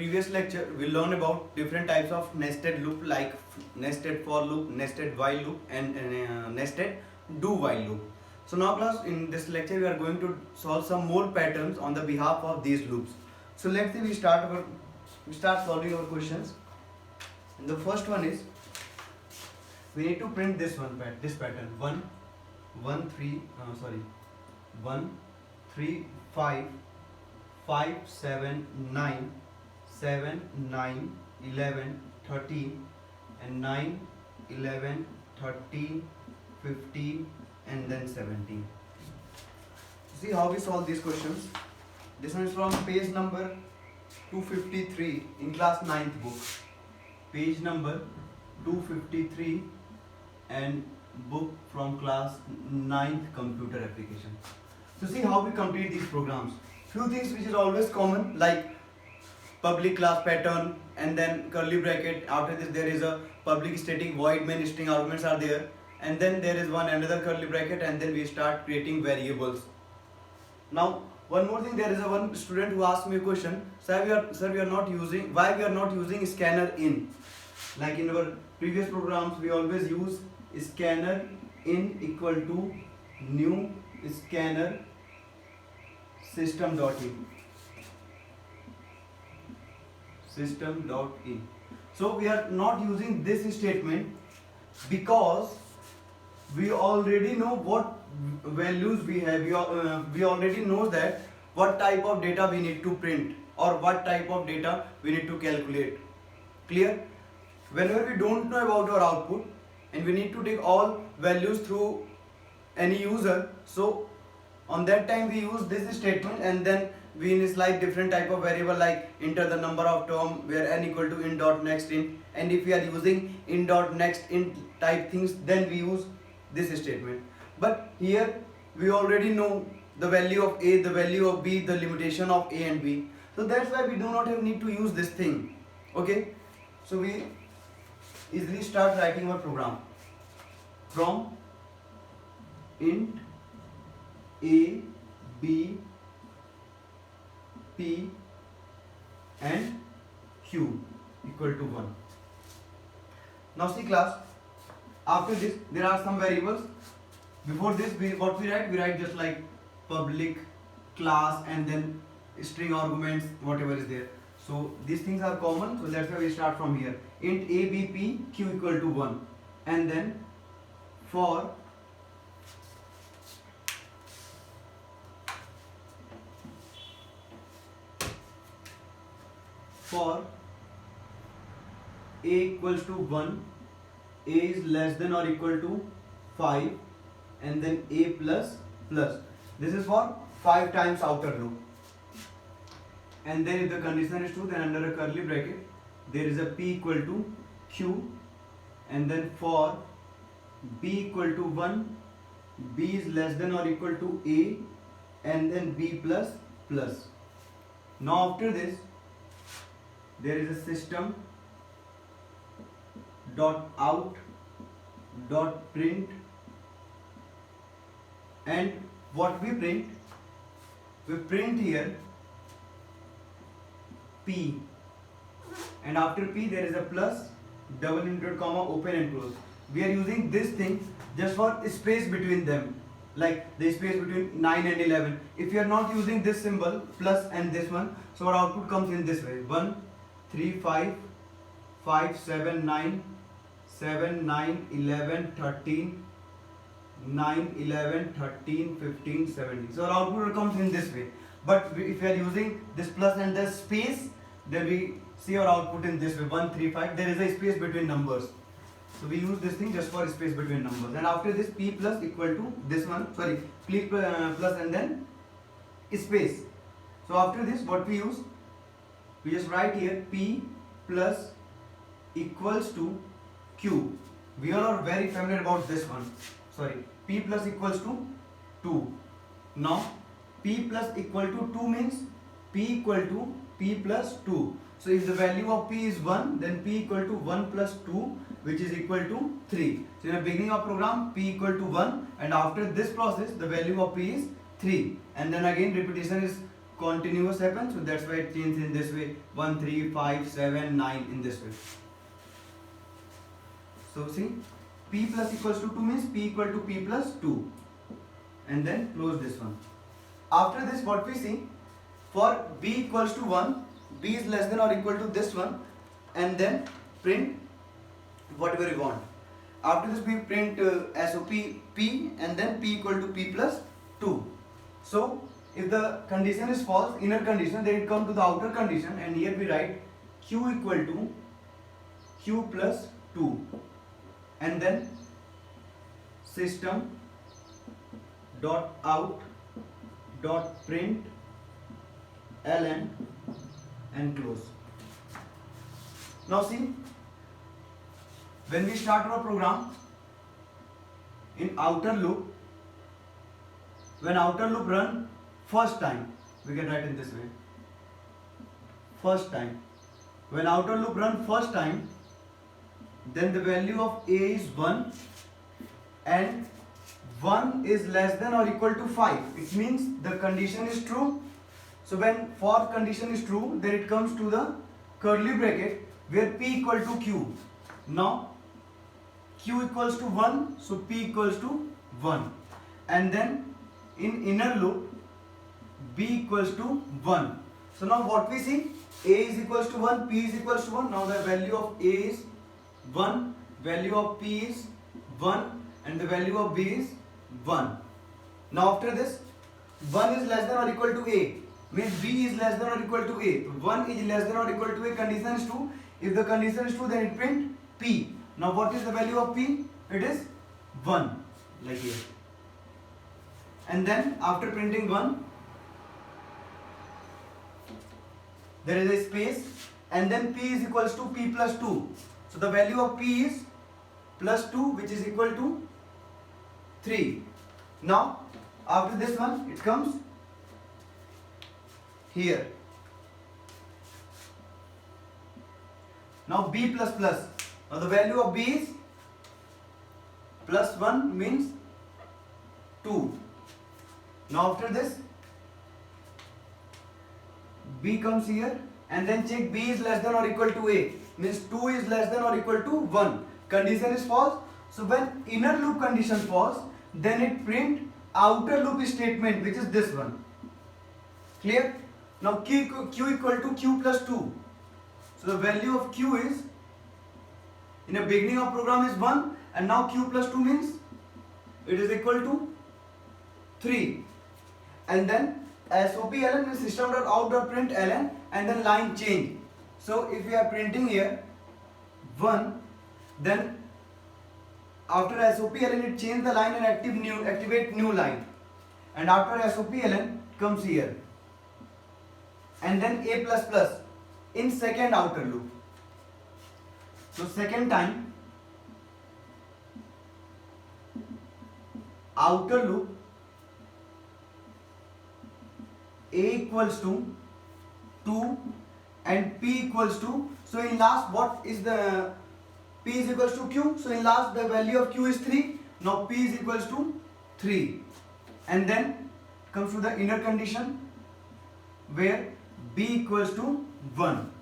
previous lecture, we learned about different types of nested loop like nested for loop, nested while loop, and nested do while loop. So now class, in this lecture we are going to solve some more patterns on the behalf of these loops. So let's say we start solving our questions. And the first one is, we need to print this pattern 1 3 5 5 7 9 7 9 11 13 and 9 11 13 15 and then 17. See how we solve these questions. This one is from page number 253 in class 9th book. Page number 253 and book from class 9th computer application. So see how we complete these programs. Few things which is always common, like public class pattern and then curly bracket. After this there is a public static void main string arguments are there, and then there is another curly bracket, and then we start creating variables. Now one more thing, there is one student who asked me a question, sir, we are not using, why we are not using scanner in? Like in our previous programs we always use scanner in equal to new scanner system.in. So we are not using this statement because we already know what values we have. We already know that what type of data we need to print or what type of data we need to calculate. Clear? Whenever we don't know about our output and we need to take all values through any user, so on that time we use this statement, and then we initialize different type of variable like enter the number of term where n equal to in dot next int, and if we are using in dot next int type things, then we use this statement. But here we already know the value of a, the value of b, the limitation of a and b, so that's why we do not have need to use this thing. Okay, so we easily start writing our program from int a, b, p and q equal to 1. Now see class, after this there are some variables. Before this what we write just like public, class, and then string arguments, whatever is there. So these things are common, so that's why we start from here. Int a, b, p, q equal to 1, and then for a equals to 1, a is less than or equal to 5, and then a plus plus. This is for 5 times outer loop. And then if the condition is true, then under a curly bracket there is a p equal to q, and then for b equal to 1, b is less than or equal to a, and then b plus plus. Now after this there is a system dot out dot print, and what we print here p, and after p there is a plus, double inverted comma, open and close. We are using this thing just for space between them, like the space between 9 and 11. If you are not using this symbol plus and this one, so our output comes in this way: 1 3 5 5 7 9 7 9 11 13 9 11 13 15 17. So our output comes in this way. But if we are using this plus and the space, then we see our output in this way: 1 3 5. There is a space between numbers, so we use this thing just for space between numbers. And after this p plus equal to this one, sorry, p plus and then space. So after this what we use, we just write here p plus equals to q. We are not very familiar about this one. Sorry, p plus equals to 2. Now p plus equal to 2 means p equal to p plus 2. So if the value of p is 1, then p equal to 1 plus 2, which is equal to 3. So in the beginning of program p equal to 1, and after this process the value of p is 3, and then again repetition is continuous happens, so that's why it changes in this way, 1 3 5 7 9 in this way. So see, p plus equals to 2 means p equal to p plus 2, and then close this one. After this, what we see, for b equals to 1, b is less than or equal to this one, and then print whatever you want. After this, we print SOP p, and then p equal to p plus 2. So if the condition is false, inner condition, then it comes to the outer condition, and here we write q equal to q plus 2, and then system dot out dot print ln and close. Now see, when we start our program in outer loop, when outer loop run first time, we can write in this way, first time. When outer loop run first time, then the value of a is 1, and 1 is less than or equal to 5. It means the condition is true. So when for condition is true, then it comes to the curly bracket where p equal to q. Now q equals to 1, so p equals to 1, and then in inner loop b equals to 1. So now what we see, a is equals to 1, p is equals to 1. Now the value of a is 1, value of p is 1, and the value of b is 1. Now after this, 1 is less than or equal to a, means b is less than or equal to a. 1 is less than or equal to a, condition is true. If the condition is true, then it print p. Now what is the value of p? It is 1, like here. And then after printing 1, there is a space, and then p is equals to p plus 2. So the value of p is plus 2, which is equal to 3. Now after this one, it comes here. Now b plus plus. Now the value of b is plus 1, means 2. Now after this, b comes here, and then check b is less than or equal to a, means 2 is less than or equal to 1. Condition is false. So when inner loop condition false, then it print outer loop statement, which is this one. Clear? Now q equal to q plus 2. So the value of q is, in the beginning of program is 1, and now q plus 2 means it is equal to 3. And then SOPLN is system.out.println, and then line change. So if we are printing here 1, then after SOPLN it change the line and activate new line, and after SOPLN comes here, and then a plus plus in second outer loop. So second time outer loop, a equals to 2 and p equals to, so in last what is the, p is equals to q, so in last the value of q is 3. Now p is equals to 3, and then comes to the inner condition where b equals to 1.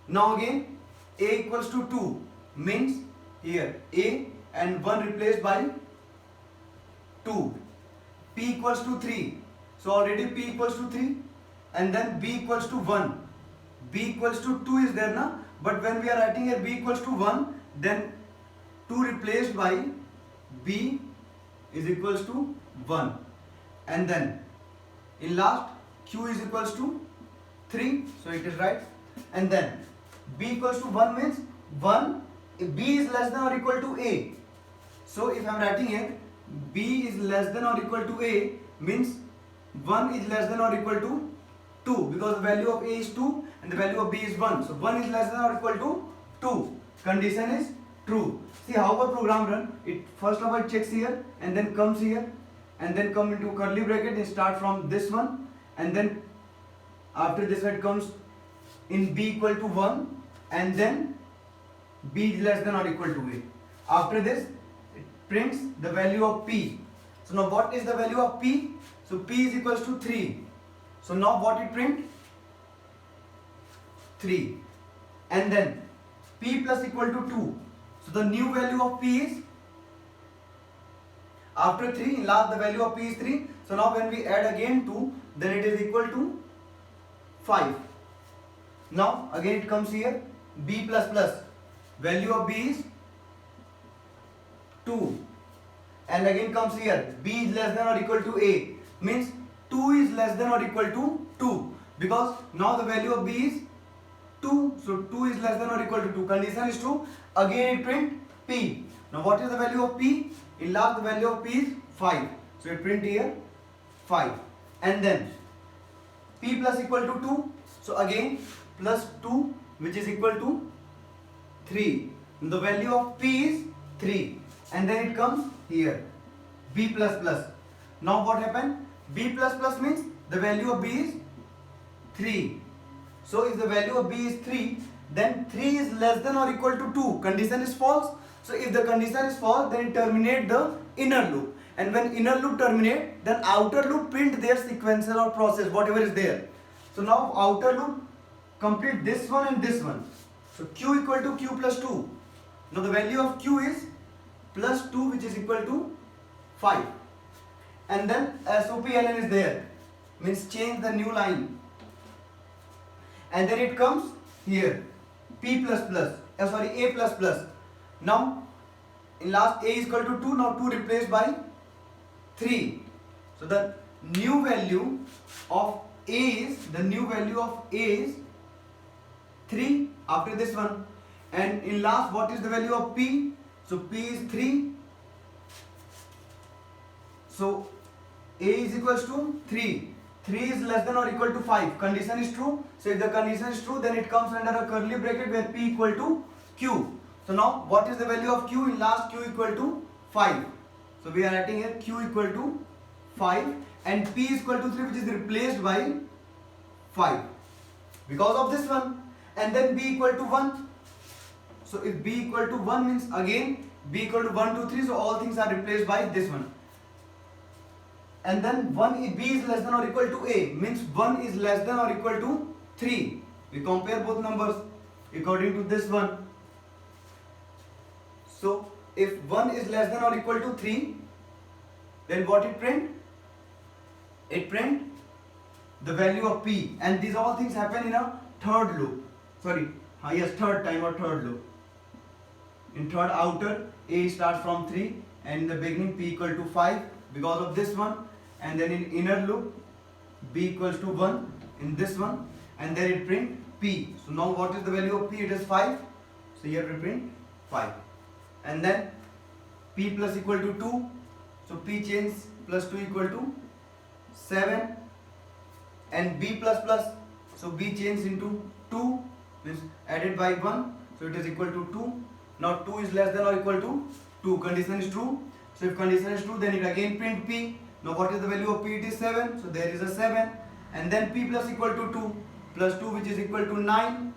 Now again a equals to 2, means here a and 1 replaced by 2. P equals to 3, so already p equals to 3, and then b equals to 1. B equals to 2 is there now, but when we are writing here b equals to 1, then 2 replaced by b is equals to 1, and then in last q is equals to 3, so it is right, and then b equals to 1 means 1, if b is less than or equal to a. So if I am writing here b is less than or equal to a, means 1 is less than or equal to 2, because the value of a is 2 and the value of b is 1. So 1 is less than or equal to 2. Condition is true. See how our program run. It first of all checks here, and then comes here, and then come into curly bracket and start from this one, and then after this it comes in b equal to 1, and then b is less than or equal to a. After this it prints the value of p. So now what is the value of p? So p is equals to 3. So now what it print? 3. And then p plus equal to 2. So the new value of p is, after 3, in last the value of p is 3. So now when we add again 2, then it is equal to 5. Now again it comes here, b plus plus, value of b is 2. And again comes here, b is less than or equal to a, means 2 is less than or equal to 2, because now the value of b is 2, so 2 is less than or equal to 2, condition is true. Again it print p. Now what is the value of p? In last the value of p is 5, so it print here 5. And then p plus equal to 2, so again plus 2, which is equal to 3. The value of p is 3, and then it comes here b plus plus. Now what happened? B plus plus means the value of b is 3. So if the value of b is 3, then 3 is less than or equal to 2. Condition is false. So if the condition is false, then it terminate the inner loop. And when inner loop terminate, then outer loop print their sequential or process, whatever is there. So now outer loop complete this one and this one. So q equal to q plus 2. Now the value of q is plus 2, which is equal to 5. And then SOPLN is there, means change the new line. And then it comes here p plus plus, a plus plus. Now in last a is equal to 2, now 2 replaced by 3. So the new value of a is 3 after this one. And in last, what is the value of p? So p is 3. So a is equals to 3. 3 is less than or equal to 5. Condition is true. So if the condition is true, then it comes under a curly bracket where p equal to q. So now what is the value of q? In last, q equal to 5. So we are writing here q equal to 5 and p is equal to 3, which is replaced by 5 because of this one. And then b equal to 1. So if b equal to 1 means again b equal to 1, 2, 3. So all things are replaced by this one. And then b is less than or equal to a, means 1 is less than or equal to 3. We compare both numbers according to this one. So if 1 is less than or equal to 3, then what it print? It print the value of p, and these all things happen in a third loop. Third time or third loop. In third outer, a starts from 3 and in the beginning p equal to 5 because of this one. And then in inner loop, b equals to 1 in this one, and then it print p. So now what is the value of p? It is 5. So here we print 5. And then p plus equal to 2. So p change plus 2 equal to 7. And b plus plus, so b change into 2, means added by 1. So it is equal to 2. Now 2 is less than or equal to 2. Condition is true. So if condition is true, then it again print p. Now what is the value of p? It is 7. So there is a 7. And then p plus equal to 2 plus 2, which is equal to 9.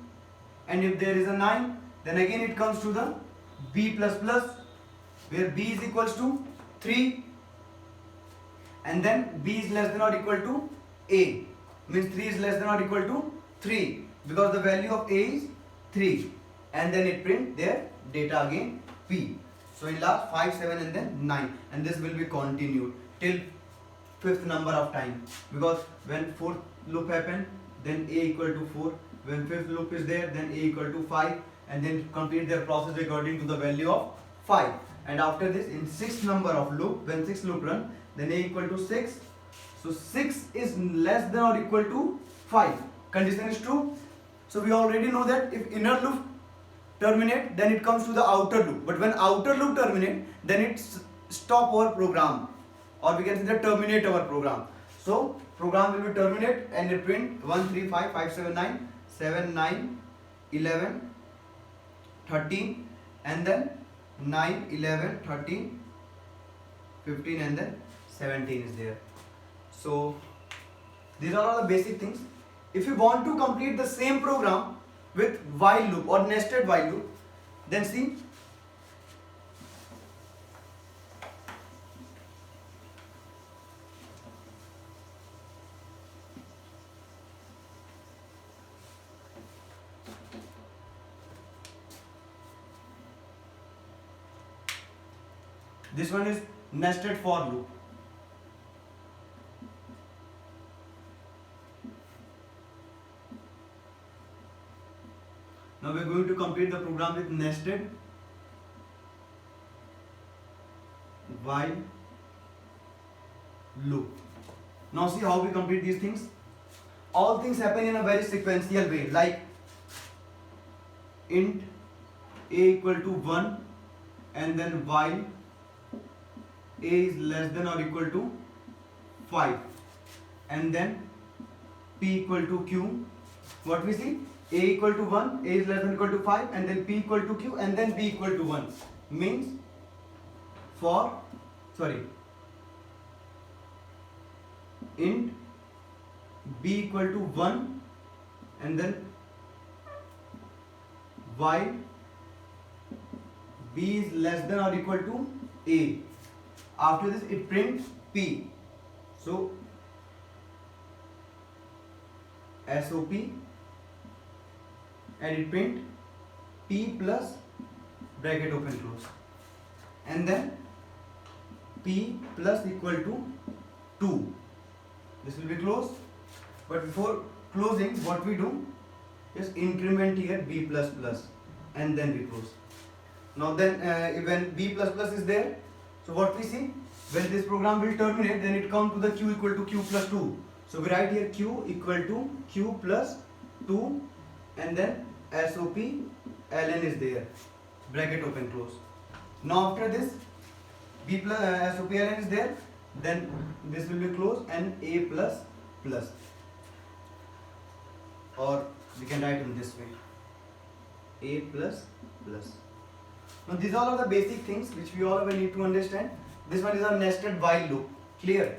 And if there is a 9, then again it comes to the b plus plus, where b is equals to 3. And then b is less than or equal to a, means 3 is less than or equal to 3 because the value of a is 3. And then it print their data again p. So in last 5, 7 and then 9, and this will be continued till 5th number of time, because when 4th loop happen, then a equal to 4. When 5th loop is there, then a equal to 5, and then complete their process according to the value of 5. And after this, in 6th number of loop, when 6th loop run, then a equal to 6. So 6 is less than or equal to 5. Condition is true. So we already know that if inner loop terminate, then it comes to the outer loop. But when outer loop terminate, then it stop our program, or we can say that terminate our program. So program will be terminate and it print 1, 3, 5, 5, 7, 9, 7, 9, 11, 13, and then 9, 11, 13, 15, and then 17 is there. So these are all the basic things. If you want to complete the same program with while loop or nested while loop, then see, This one is nested for loop. Now we are going to complete the program with nested while loop. Now see how we complete these things. All things happen in a very sequential way, like int a equal to 1 and then while a is less than or equal to 5 and then p equal to q. What we see? A equal to 1, a is less than or equal to 5 and then p equal to q and then b equal to 1 means int b equal to 1 and then while b is less than or equal to a. After this it prints p. So SOP and it print p plus bracket open close and then p plus equal to 2. This will be closed, but before closing what we do is increment here b plus plus and then we close. Now then when b plus plus is there, so what we see, when this program will terminate, then it comes to the q equal to q plus 2. So we write here q equal to q plus 2 and then SOP ln is there, bracket open close. Now after this b plus SOP ln is there, then this will be closed and a plus plus, or we can write in this way a plus plus. Now these all are the basic things which we all ever need to understand. This one is a nested while loop. Clear?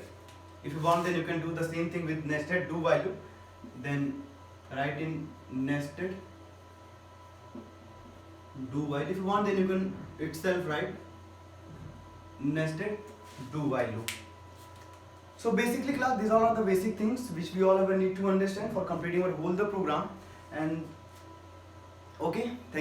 If you want, then you can do the same thing with nested do while loop. Then write in nested do while. If you want, then you can itself write nested do while loop. So basically class, these all are the basic things which we all ever need to understand for completing or whole the program. And okay, thank you.